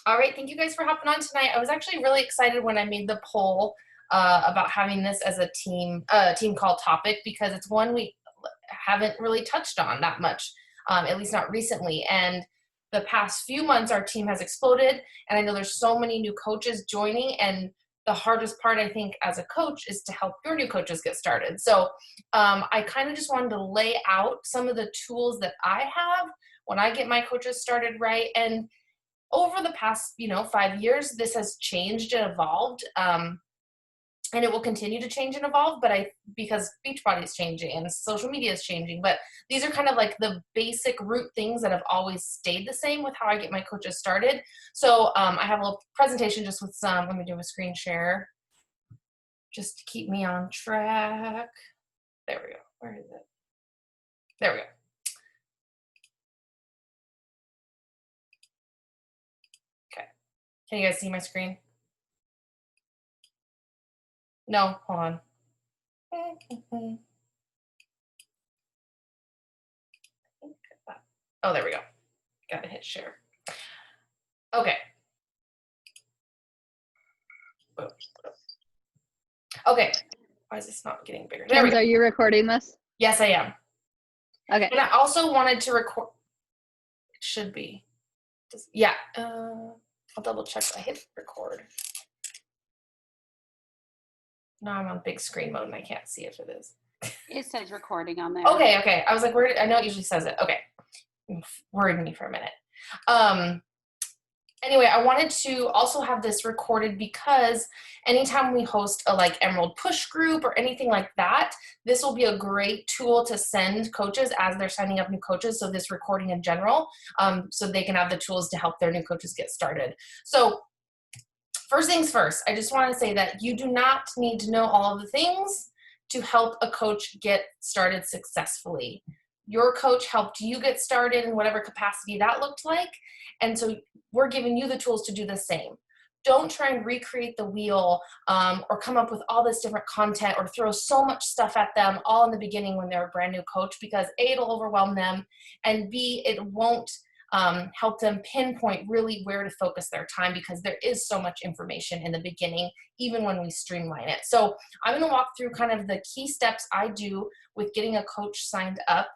All right, thank you guys for hopping on tonight. I was actually really excited when I made the poll about having this as a team call topic because it's one we haven't really touched on that much, at least not recently. And the past few months, our team has exploded, and I know there's so many new coaches joining. And the hardest part, I think, as a coach, is to help your new coaches get started. So I kind of just wanted to lay out some of the tools that I have when I get my coaches started right. And over the past 5 years, this has changed and evolved, and it will continue to change and evolve, but I because Beachbody is changing and social media is changing. But these are kind of like the basic root things that have always stayed the same with how I get my coaches started. So I have a little presentation just with some, let me do a screen share just to keep me on track. There we go. Where is it? There we go. Okay, can you guys see my screen? No, hold on. Oh, there we go. Gotta hit share. Okay. Okay. Why is this not getting bigger? There we Kenz, go. are you recording this? Yes, I am. Okay. And I also wanted to record. It should be. Yeah. I'll double check. I hit record. No, I'm on big screen mode and I can't see if it is. It says recording on there. Okay. I was like, where? I know it usually says it. Okay. Worried me for a minute. Anyway, I wanted to also have this recorded because anytime we host a like Emerald Push group or anything like that, this will be a great tool to send coaches as they're signing up new coaches. So this recording in general, so they can have the tools to help their new coaches get started. So first things first, I just want to say that you do not need to know all of the things to help a coach get started successfully. Your coach helped you get started in whatever capacity that looked like. And so we're giving you the tools to do the same. Don't try and recreate the wheel or come up with all this different content or throw so much stuff at them all in the beginning when they're a brand new coach, because A, it'll overwhelm them, and B, it won't help them pinpoint really where to focus their time, because there is so much information in the beginning, even when we streamline it. So I'm going to walk through kind of the key steps I do with getting a coach signed up.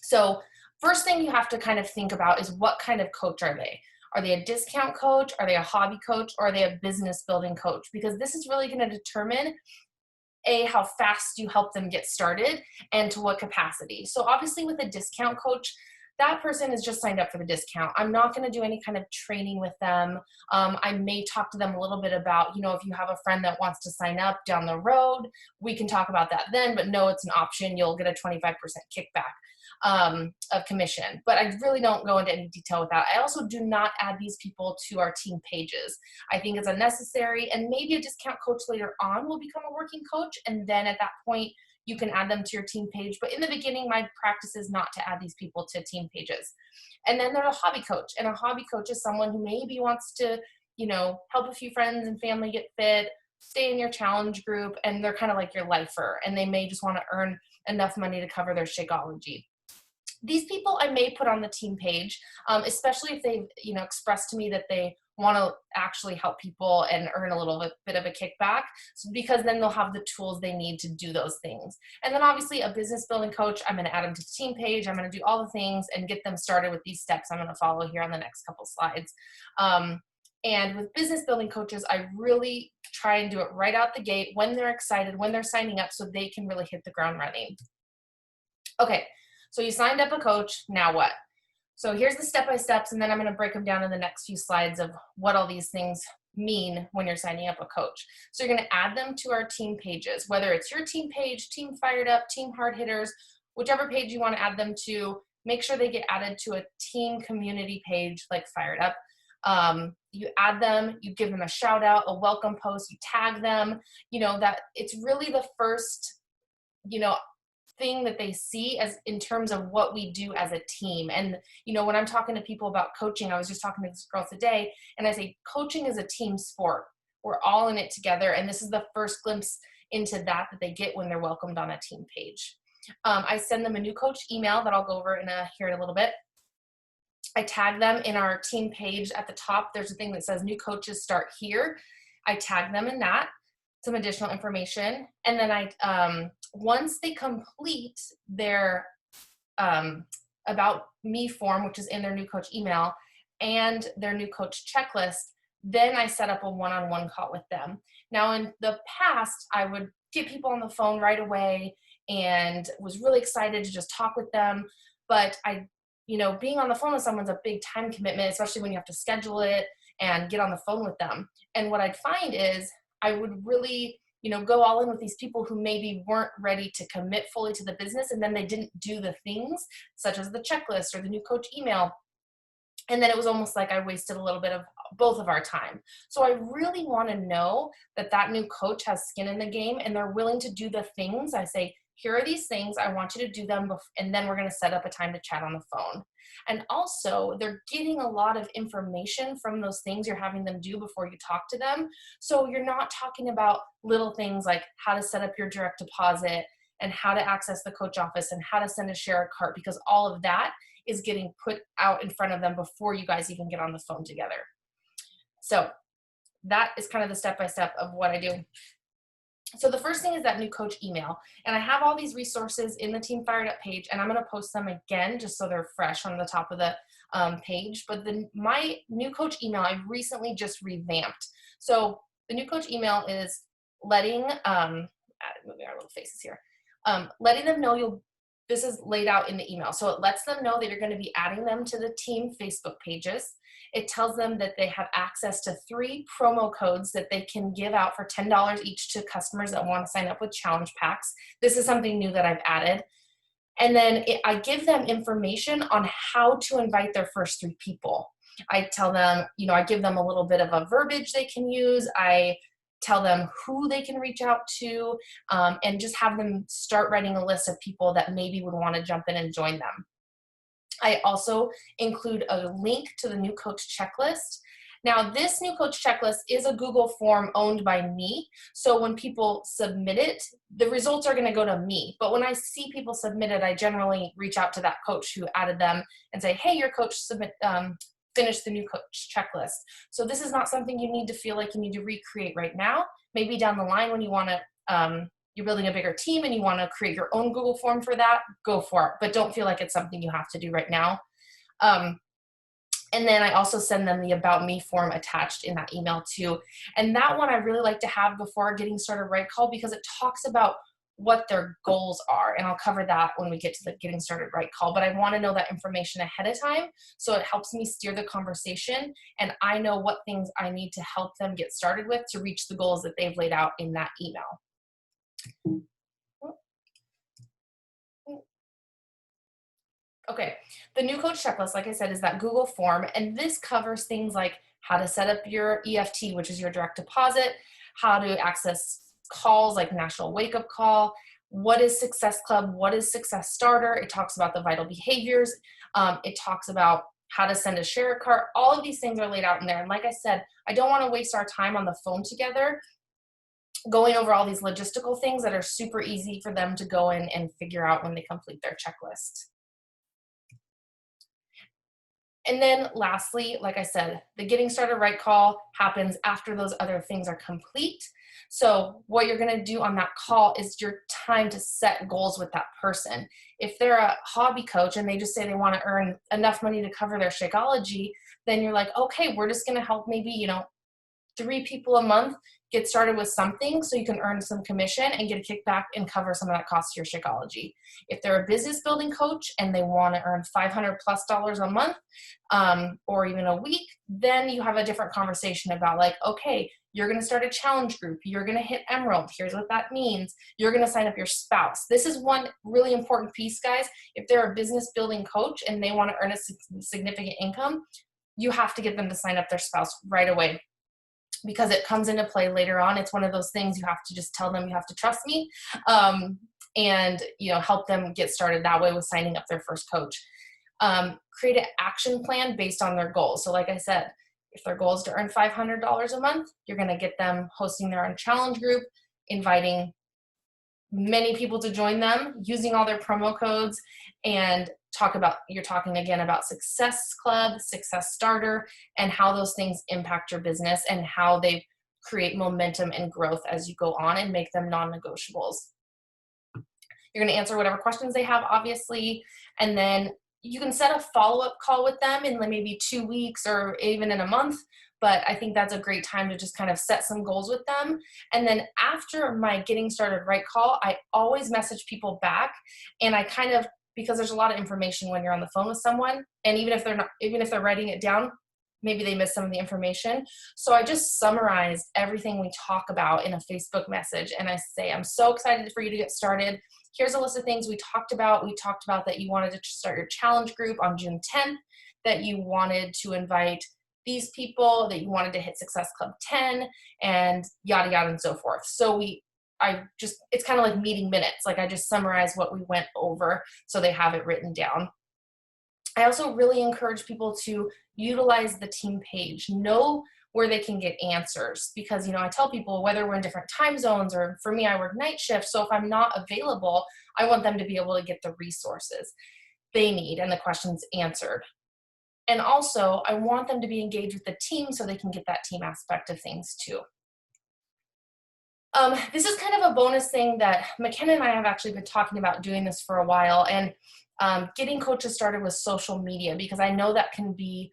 So first thing you have to kind of think about is, what kind of coach are they? Are they a discount coach? Are they a hobby coach? Or are they a business building coach? Because this is really going to determine A, how fast you help them get started and to what capacity. So obviously with a discount coach, that person is just signed up for the discount. I'm not going to do any kind of training with them. I may talk to them a little bit about, if you have a friend that wants to sign up down the road, we can talk about that then, but no, it's an option. You'll get a 25% kickback of commission. But I really don't go into any detail with that. I also do not add these people to our team pages. I think it's unnecessary, and maybe a discount coach later on will become a working coach, and then at that point, you can add them to your team page. But in the beginning, my practice is not to add these people to team pages. And then there's a hobby coach. And a hobby coach is someone who maybe wants to, help a few friends and family get fit, stay in your challenge group, and they're kind of like your lifer. And they may just want to earn enough money to cover their Shakeology. These people I may put on the team page, especially if they've, expressed to me that they want to actually help people and earn a little bit of a kickback, because then they'll have the tools they need to do those things. And then obviously a business building coach, I'm going to add them to the team page. I'm going to do all the things and get them started with these steps I'm going to follow here on the next couple slides. And with business building coaches, I really try and do it right out the gate when they're excited, when they're signing up, so they can really hit the ground running. Okay. So you signed up a coach, now what? So here's the step-by-steps, and then I'm going to break them down in the next few slides of what all these things mean when you're signing up a coach. So you're going to add them to our team pages, whether it's your team page, Team Fired Up, Team Hard Hitters, whichever page you want to add them to. Make sure they get added to a team community page like Fired Up. You add them, you give them a shout out, a welcome post, you tag them, that it's really the first, thing that they see as in terms of what we do as a team. And when I'm talking to people about coaching, I was just talking to this girl today, and I say coaching is a team sport. We're all in it together, and this is the first glimpse into that they get when they're welcomed on a team page. I send them a new coach email that I'll go over here in a little bit. I tag them in our team page at the top. There's a thing that says new coaches start here. I tag them in that, some additional information. And then once they complete their about me form, which is in their new coach email, and their new coach checklist, then I set up a one-on-one call with them. Now, in the past, I would get people on the phone right away and was really excited to just talk with them. But being on the phone with someone's a big time commitment, especially when you have to schedule it and get on the phone with them. And what I'd find is I would really, go all in with these people who maybe weren't ready to commit fully to the business, and then they didn't do the things such as the checklist or the new coach email. And then it was almost like I wasted a little bit of both of our time. So I really want to know that new coach has skin in the game and they're willing to do the things. I say, here are these things, I want you to do them, and then we're going to set up a time to chat on the phone. And also, they're getting a lot of information from those things you're having them do before you talk to them. So you're not talking about little things like how to set up your direct deposit and how to access the coach office and how to send a share cart, because all of that is getting put out in front of them before you guys even get on the phone together. So that is kind of the step-by-step of what I do. So the first thing is that new coach email. And I have all these resources in the Team Fired Up page, and I'm going to post them again just so they're fresh on the top of the page. But my new coach email, I recently just revamped. So the new coach email is letting, moving our little faces here, letting them know this is laid out in the email. So it lets them know that you're going to be adding them to the team Facebook pages. It tells them that they have access to 3 promo codes that they can give out for $10 each to customers that want to sign up with challenge packs. This is something new that I've added. And then I give them information on how to invite their first 3 people. I tell them, I give them a little bit of a verbiage they can use. I tell them who they can reach out to, and just have them start writing a list of people that maybe would want to jump in and join them. I also include a link to the new coach checklist. Now, this new coach checklist is a Google form owned by me. So when people submit it, the results are going to go to me. But when I see people submit it, I generally reach out to that coach who added them and say, hey, your coach finished the new coach checklist. So this is not something you need to feel like you need to recreate right now. Maybe down the line when you want to, you're building a bigger team and you want to create your own Google form for that, go for it. But don't feel like it's something you have to do right now. And then I also send them the About Me form attached in that email too. And that one I really like to have before getting started right call, because it talks about what their goals are. And I'll cover that when we get to the getting started right call. But I want to know that information ahead of time, so it helps me steer the conversation and I know what things I need to help them get started with to reach the goals that they've laid out in that email. Okay, the new coach checklist, like I said, is that Google form, and this covers things like how to set up your EFT, which is your direct deposit, how to access calls like National Wake Up Call, what is Success Club, what is Success Starter. It talks about the vital behaviors. It talks about how to send a share cart. All of these things are laid out in there. And like I said, I don't want to waste our time on the phone together going over all these logistical things that are super easy for them to go in and figure out when they complete their checklist. And then lastly, like I said, the getting started right call happens after those other things are complete. So what you're going to do on that call is your time to set goals with that person. If they're a hobby coach and they just say they want to earn enough money to cover their Shakeology, then you're like, okay, we're just going to help maybe, 3 people a month get started with something so you can earn some commission and get a kickback and cover some of that cost to your Shakeology. If they're a business building coach and they want to earn $500+ a month or even a week, then you have a different conversation about like, okay, you're going to start a challenge group. You're going to hit Emerald. Here's what that means. You're going to sign up your spouse. This is one really important piece, guys. If they're a business building coach and they want to earn a significant income, you have to get them to sign up their spouse right away, because it comes into play later on. It's one of those things you have to just tell them, you have to trust me, and help them get started that way with signing up their first coach. Create an action plan based on their goals. So like I said, if their goal is to earn $500 a month, you're going to get them hosting their own challenge group, inviting many people to join them, using all their promo codes, and you're talking again about Success Club, Success Starter, and how those things impact your business and how they create momentum and growth as you go on, and make them non-negotiables. You're going to answer whatever questions they have, obviously, and then you can set a follow-up call with them in maybe 2 weeks or even in a month. But I think that's a great time to just kind of set some goals with them. And then after my getting started right call, I always message people back, and I kind of, because there's a lot of information when you're on the phone with someone, and even if they're writing it down, maybe they miss some of the information. So I just summarized everything we talk about in a Facebook message, and I say, I'm so excited for you to get started. Here's a list of things we talked about. We talked about that you wanted to start your challenge group on June 10th, that you wanted to invite these people, that you wanted to hit Success Club 10, and yada, yada, and so forth. So it's kind of like meeting minutes. Like, I just summarize what we went over so they have it written down. I also really encourage people to utilize the team page, know where they can get answers, because, I tell people whether we're in different time zones, or for me, I work night shift. So if I'm not available, I want them to be able to get the resources they need and the questions answered. And also, I want them to be engaged with the team so they can get that team aspect of things too. This is kind of a bonus thing that McKenna and I have actually been talking about doing this for a while, and getting coaches started with social media, because I know that can be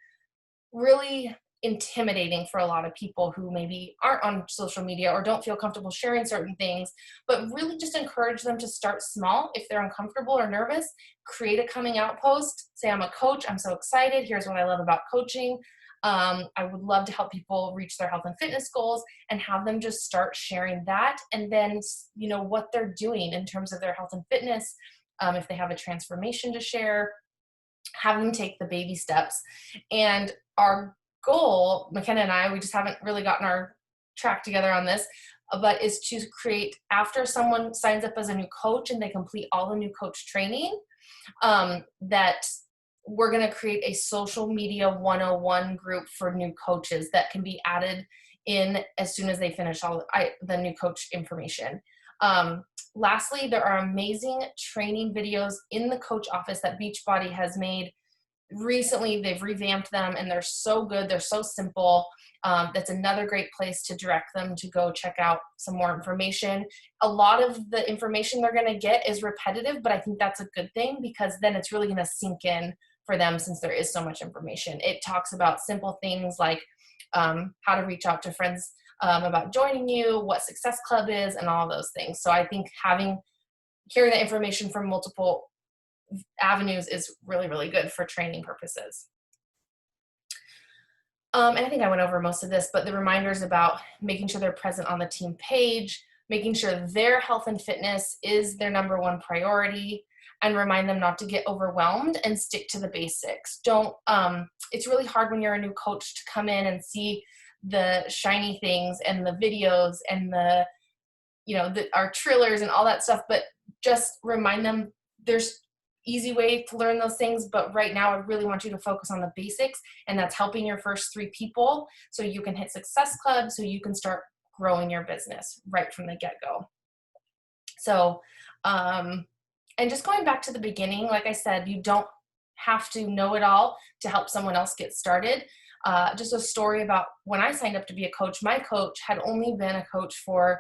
really intimidating for a lot of people who maybe aren't on social media or don't feel comfortable sharing certain things, but really just encourage them to start small. If they're uncomfortable or nervous, create a coming out post, say, I'm a coach, I'm so excited, here's what I love about coaching. I would love to help people reach their health and fitness goals, and have them just start sharing that. And then, what they're doing in terms of their health and fitness, if they have a transformation to share, have them take the baby steps. And our goal, McKenna and I, we just haven't really gotten our track together on this, but is to create, after someone signs up as a new coach and they complete all the new coach training, that we're going to create a social media 101 group for new coaches that can be added in as soon as they finish all the new coach information. Lastly, there are amazing training videos in the coach office that Beachbody has made recently. They've revamped them, and they're so good. They're so simple. That's another great place to direct them to go check out some more information. A lot of the information they're going to get is repetitive, but I think that's a good thing, because then it's really going to sink in for them, since there is so much information. It talks about simple things like how to reach out to friends about joining you, what Success Club is, and all those things. So I think hearing the information from multiple avenues is really, really good for training purposes. And I think I went over most of this, but the reminders about making sure they're present on the team page, making sure their health and fitness is their number one priority, and remind them not to get overwhelmed and stick to the basics. It's really hard when you're a new coach to come in and see the shiny things and the videos and our trillers and all that stuff, but just remind them there's easy way to learn those things, but right now I really want you to focus on the basics, and that's helping your first 3 people so you can hit Success Club, so you can start growing your business right from the get-go. So, and just going back to the beginning, like I said, you don't have to know it all to help someone else get started. Just a story about when I signed up to be a coach, my coach had only been a coach for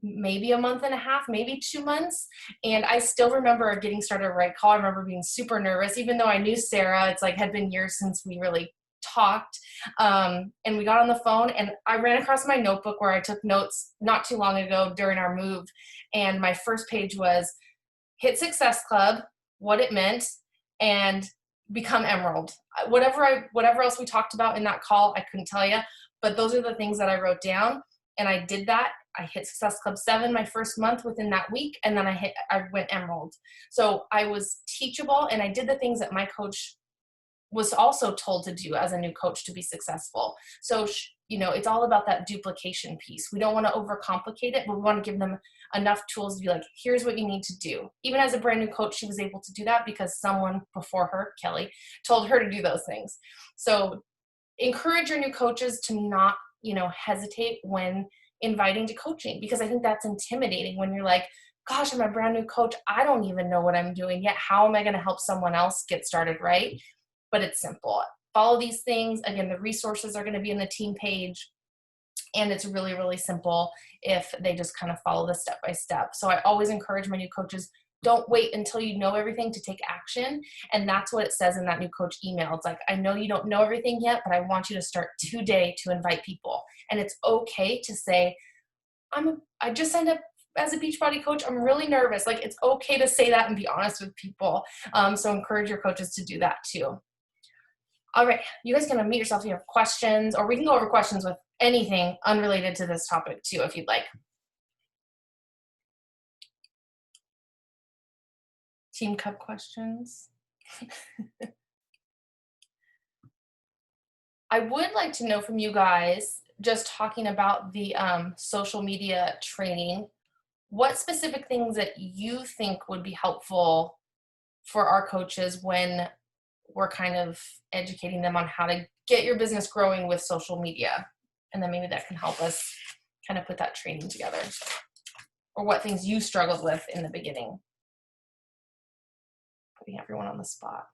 maybe a month and a half, maybe 2 months. And I still remember getting started right call. I remember being super nervous, even though I knew Sarah. It's like had been years since we really talked. And we got on the phone, and I ran across my notebook where I took notes not too long ago during our move. And my first page was hit Success Club, what it meant, and become Emerald. Whatever else we talked about in that call, I couldn't tell you, but those are the things that I wrote down, and I did that. I hit Success Club 7 my first month within that week, and then I went Emerald. So I was teachable, and I did the things that my coach was also told to do as a new coach to be successful. So, it's all about that duplication piece. We don't want to overcomplicate it, but we want to give them enough tools to be like, here's what you need to do. Even as a brand new coach, she was able to do that because someone before her, Kelly, told her to do those things. So encourage your new coaches to not, hesitate when inviting to coaching, because I think that's intimidating when you're like, gosh, I'm a brand new coach. I don't even know what I'm doing yet. How am I going to help someone else get started, right? But it's simple. Follow these things. Again, the resources are going to be in the team page. And it's really, really simple if they just kind of follow the step by step. So I always encourage my new coaches, don't wait until you know everything to take action. And that's what it says in that new coach email. It's like, I know you don't know everything yet, but I want you to start today to invite people. And it's okay to say, I just signed up as a Beachbody coach. I'm really nervous. Like, it's okay to say that and be honest with people. So encourage your coaches to do that too. All right, you guys can unmute yourself if you have questions, or we can go over questions with anything unrelated to this topic too, if you'd like. Team Cup questions. I would like to know from you guys, just talking about the social media training, what specific things that you think would be helpful for our coaches when we're kind of educating them on how to get your business growing with social media. And then maybe that can help us kind of put that training together. Or what things you struggled with in the beginning. Putting everyone on the spot.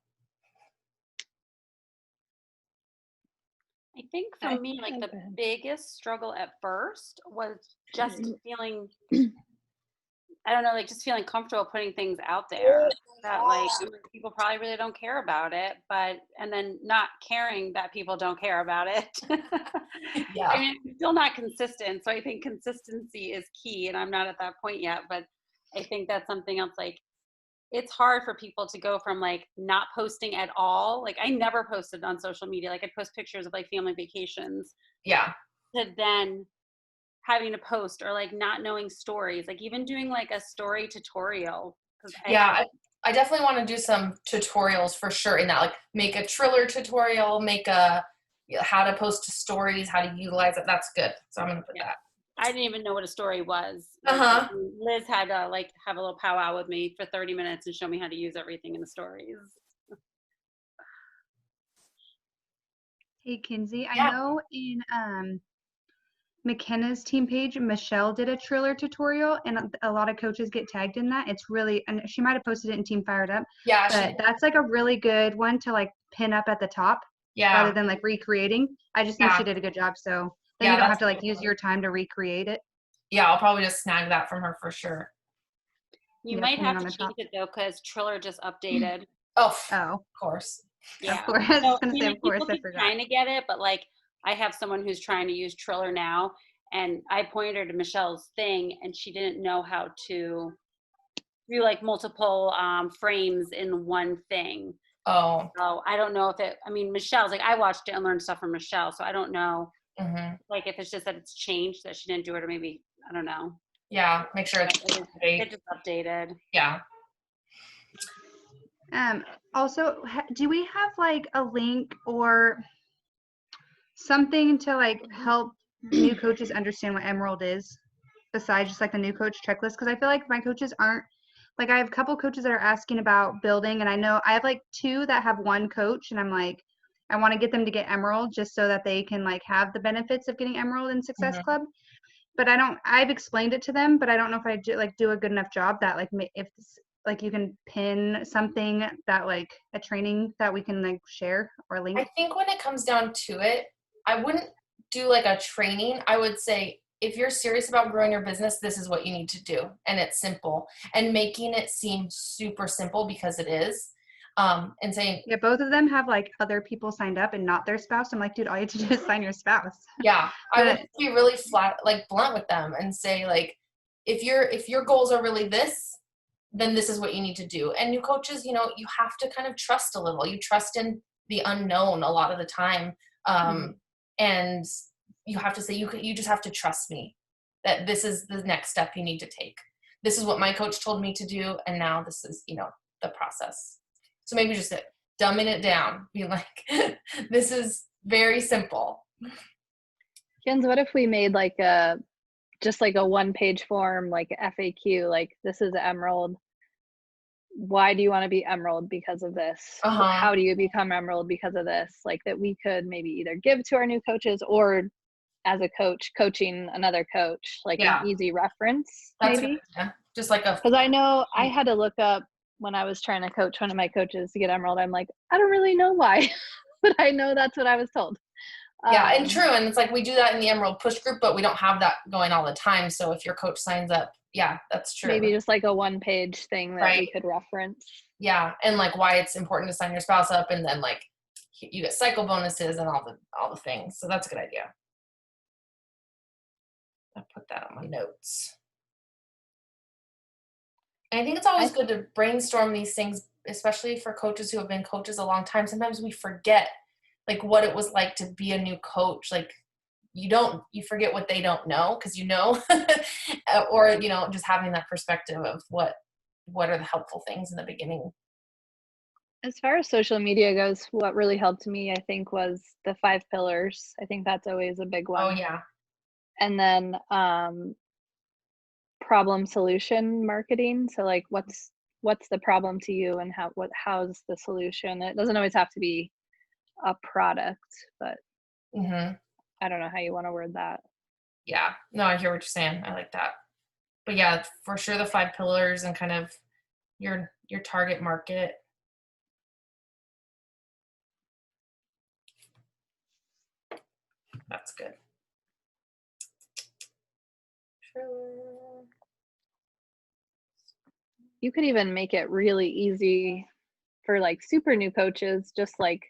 I think for me, like the biggest struggle at first was just feeling, I don't know, like just feeling comfortable putting things out there that like people probably really don't care about it, and then not caring that people don't care about it. Yeah. I mean, it's still not consistent. So I think consistency is key, and I'm not at that point yet, but I think that's something else. Like, it's hard for people to go from like not posting at all. Like, I never posted on social media. Like, I'd post pictures of like family vacations. Yeah. To then having to post, or like not knowing stories, like even doing like a story tutorial. I definitely want to do some tutorials for sure in that, like make a Triller tutorial, make a how to post stories, how to utilize it. That's good. So I'm going to put that. I didn't even know what a story was. Uh-huh. Liz had to like have a little powwow with me for 30 minutes and show me how to use everything in the stories. Hey, Kinsey, Yeah. I know in McKenna's team page, Michelle did a Triller tutorial, and a lot of coaches get tagged in that. It's really, and she might have posted it in Team Fired Up. Yeah. But that's like a really good one to like pin up at the top. Yeah. Rather than like recreating. I just think she did a good job. So then you don't have to like use your time to recreate it. Yeah, I'll probably just snag that from her for sure. You might have to change it though, because Triller just updated. Oh, of course. Yeah. Of course. I was gonna say, of course, I forgot. Trying to get it, but like I have someone who's trying to use Triller now, and I pointed her to Michelle's thing, and she didn't know how to do like multiple frames in one thing. Oh. So I don't know if it, I mean, Michelle's like, I watched it and learned stuff from Michelle, so I don't know like if it's just that it's changed, that she didn't do it, or maybe, I don't know. Yeah, make sure it's just updated. Yeah. Also, do we have like a link or something to like help new coaches understand what Emerald is besides just like the new coach checklist? Because I feel like my coaches aren't, like I have a couple coaches that are asking about building, and I know I have like 2 that have 1 coach, and I'm like, I want to get them to get Emerald just so that they can like have the benefits of getting Emerald in Success Club. But I've explained it to them, but I don't know if I do a good enough job that like if like you can pin something that like a training that we can like share or link. I think when it comes down to it, I wouldn't do like a training. I would say, if you're serious about growing your business, this is what you need to do. And it's simple, and making it seem super simple because it is. And saying, yeah, both of them have like other people signed up and not their spouse. I'm like, dude, all you have to do is sign your spouse. Yeah. I would be really flat, like blunt with them and say like, if your goals are really this, then this is what you need to do. And new coaches, you have to kind of trust a little. You trust in the unknown a lot of the time. And you have to say, you just have to trust me that this is the next step you need to take. This is what my coach told me to do. And now this is, the process. So maybe just dumbing it down, be like, this is very simple. Jens, what if we made like just like a 1-page form, like FAQ, like this is Emerald. Why do you want to be Emerald? Because of this. How do you become Emerald? Because of this. Like that we could maybe either give to our new coaches, or as a coach coaching another coach, like an easy reference. That's maybe. Just like a, Because I know I had to look up when I was trying to coach one of my coaches to get Emerald. I'm like, I don't really know why, but I know that's what I was told. yeah, and true. And it's like we do that in the Emerald Push group, but we don't have that going all the time. So if your coach signs up, yeah, that's true. Maybe just like a 1-page thing that we could reference. Yeah, and like why it's important to sign your spouse up, and then like you get cycle bonuses and all the things. So that's a good idea. I'll put that on my notes. And I think it's always good to brainstorm these things, especially for coaches who have been coaches a long time. Sometimes we forget like what it was like to be a new coach. Like you forget what they don't know because or, just having that perspective of what are the helpful things in the beginning. As far as social media goes, what really helped me, I think, was the 5 pillars. I think that's always a big one. Oh, yeah. And then problem solution marketing. So like what's the problem to you and how's the solution? It doesn't always have to be a product, but I don't know how you want to word that. Yeah, no, I hear what you're saying. I like that. But yeah, for sure the 5 pillars and kind of your target market. That's good. You could even make it really easy for like super new coaches, just like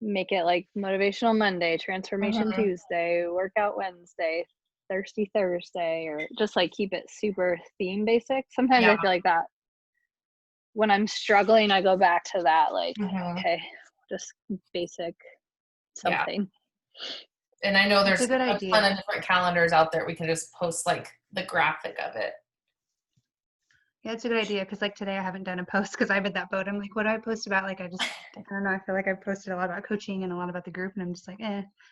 make it like Motivational Monday, Transformation Tuesday, Workout Wednesday, Thirsty Thursday, or just like keep it super theme basic. Sometimes I feel like that when I'm struggling, I go back to that, like, okay, just basic something. Yeah. And I know there's a good idea. ton of different calendars out there. We can just post like the graphic of it. Yeah, it's a good idea because like today I haven't done a post because I'm in that boat. I'm like, what do I post about? Like I don't know. I feel like I've posted a lot about coaching and a lot about the group and I'm just like,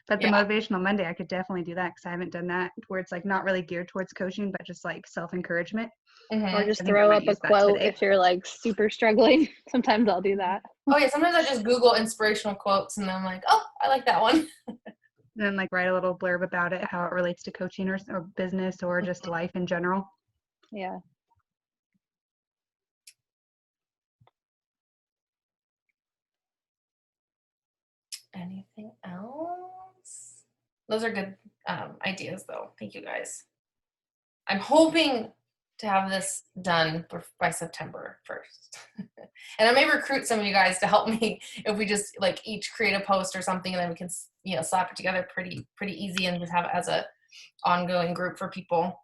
But the Motivational Monday, I could definitely do that because I haven't done that where it's like not really geared towards coaching, but just like self-encouragement. Or just throw up a quote if you're like super struggling. Sometimes I'll do that. Oh yeah, sometimes I just Google inspirational quotes and I'm like, oh, I like that one. Then like write a little blurb about it, how it relates to coaching or business or just life in general. Yeah. Anything else? Those are good ideas though. Thank you guys. I'm hoping to have this done by September 1st. And I may recruit some of you guys to help me if we just like each create a post or something and then we can, slap it together pretty easy and just have it as a ongoing group for people.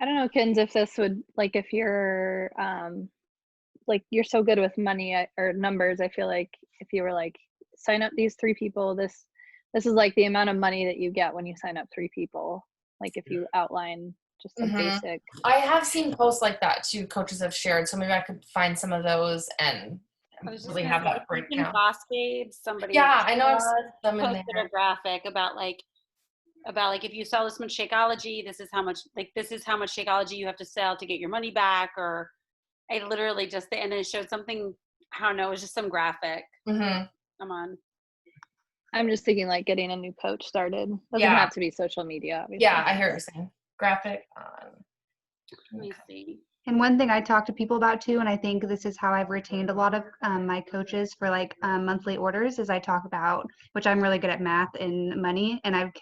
I don't know, Kins, if this would, like, if you're like you're so good with money or numbers, I feel like if you were like, sign up these 3 people, this is like the amount of money that you get when you sign up 3 people. Like if you outline just a basic. I have seen posts like that too. Coaches have shared, so maybe I could find some of those and really have that breakdown. Boss Babe, somebody. Yeah, I know I've seen them in posted a graphic about like if you sell this much Shakeology, this is how much Shakeology you have to sell to get your money back. Or I literally just, and then it showed something, I don't know, it was just some graphic. Come on. I'm just thinking like getting a new coach started. Doesn't have to be social media, obviously. Yeah, I hear what you're saying. Graphic on. Let me see. And one thing I talk to people about too, and I think this is how I've retained a lot of my coaches for like monthly orders, is I talk about, which I'm really good at math and money, and I've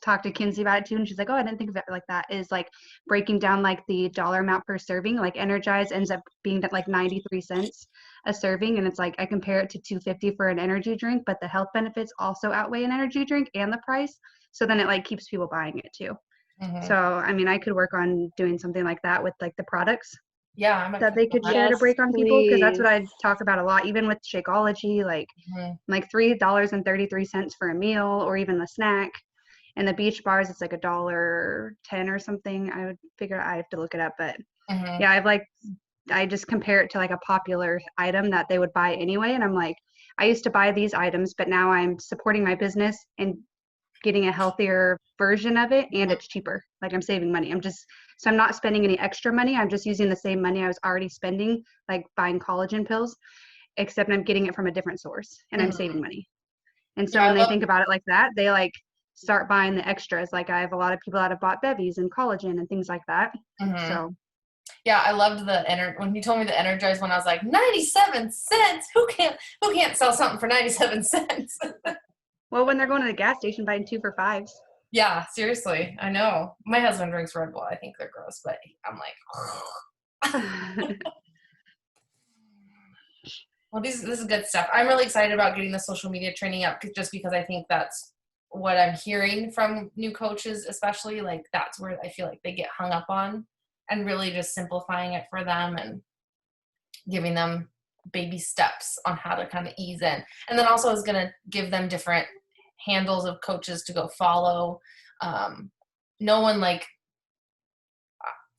talked to Kinsey about it too, and she's like, oh, I didn't think of it like that, is like breaking down like the dollar amount per serving. Like Energize ends up being at like 93 cents a serving, and it's like I compare it to $2.50 for an energy drink, but the health benefits also outweigh an energy drink and the price, so then it like keeps people buying it too. So, I mean, I could work on doing something like that with like the products that they could share to break on people, because that's what I talk about a lot, even with Shakeology, like $3.33 for a meal or even the snack. And the beach bars, it's like $1.10 or something. I would figure I have to look it up, but yeah, I just compare it to like a popular item that they would buy anyway. And I'm like, I used to buy these items, but now I'm supporting my business and getting a healthier version of it, and it's cheaper. Like I'm saving money. So I'm not spending any extra money. I'm just using the same money I was already spending, like buying collagen pills, except I'm getting it from a different source and I'm saving money. And so when they think about it like that, they like start buying the extras. Like I have a lot of people that have bought bevies and collagen and things like that. Mhm. So Yeah, I loved when you told me the Energize one. I was like, 97 cents. Who can't sell something for 97 cents? well, when they're going to the gas station buying 2 for $5s. Yeah, seriously, I know. My husband drinks Red Bull. I think they're gross, but I'm like, well, this is good stuff. I'm really excited about getting the social media training up just because I think that's what I'm hearing from new coaches, especially. Like that's where I feel like they get hung up on, and really just simplifying it for them and giving them baby steps on how to kind of ease in. And then also is going to give them different handles of coaches to go follow. No one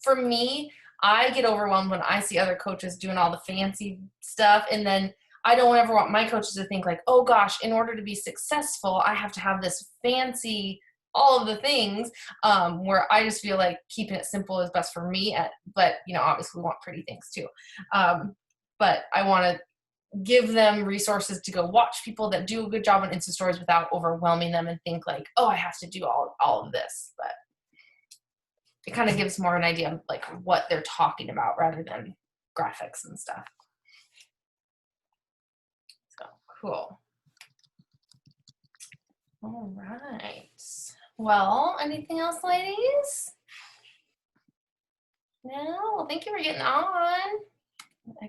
for me, I get overwhelmed when I see other coaches doing all the fancy stuff. And then I don't ever want my coaches to think like, oh gosh, in order to be successful, I have to have this fancy, all of the things, where I just feel like keeping it simple is best for me. But, obviously we want pretty things too. But I want to give them resources to go watch people that do a good job on Insta stories without overwhelming them and think like, oh, I have to do all of this. But it kind of gives more an idea of like what they're talking about rather than graphics and stuff. So cool. All right. Well, anything else, ladies? No. Well, thank you for getting on.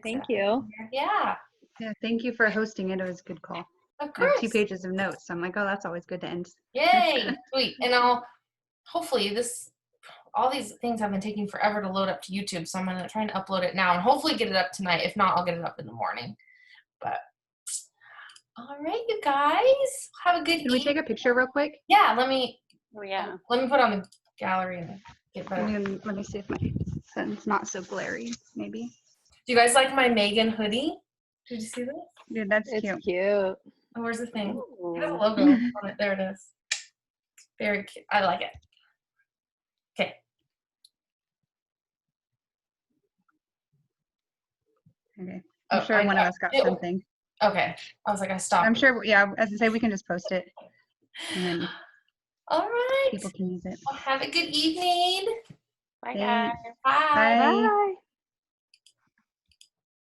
Thank you. Yeah. Yeah, thank you for hosting it. It was a good call. Of I have course. 2 pages of notes. So I'm like, oh, that's always good to end. Yay. Sweet. And I'll hopefully all these things have been taking forever to load up to YouTube, so I'm going to try and upload it now and hopefully get it up tonight. If not, I'll get it up in the morning. But all right, you guys, have a good Can we take a picture real quick? Yeah, let me put on the gallery and get better. Let me see if my sun's not so glary, maybe. Do you guys like my Megan hoodie? Did you see this? Dude, that's It's cute. cute. Oh, where's the thing? It has a Ooh. logo on it. There it is. Very cute. I like it. Okay. Okay. Oh, I'm sure one of us got something. Okay. I was like, I stopped. I'm sure, yeah, as I say, we can just post it. And then All right. people can use it. Well, have a good evening. Bye, Thanks. guys. Bye. Bye. Bye.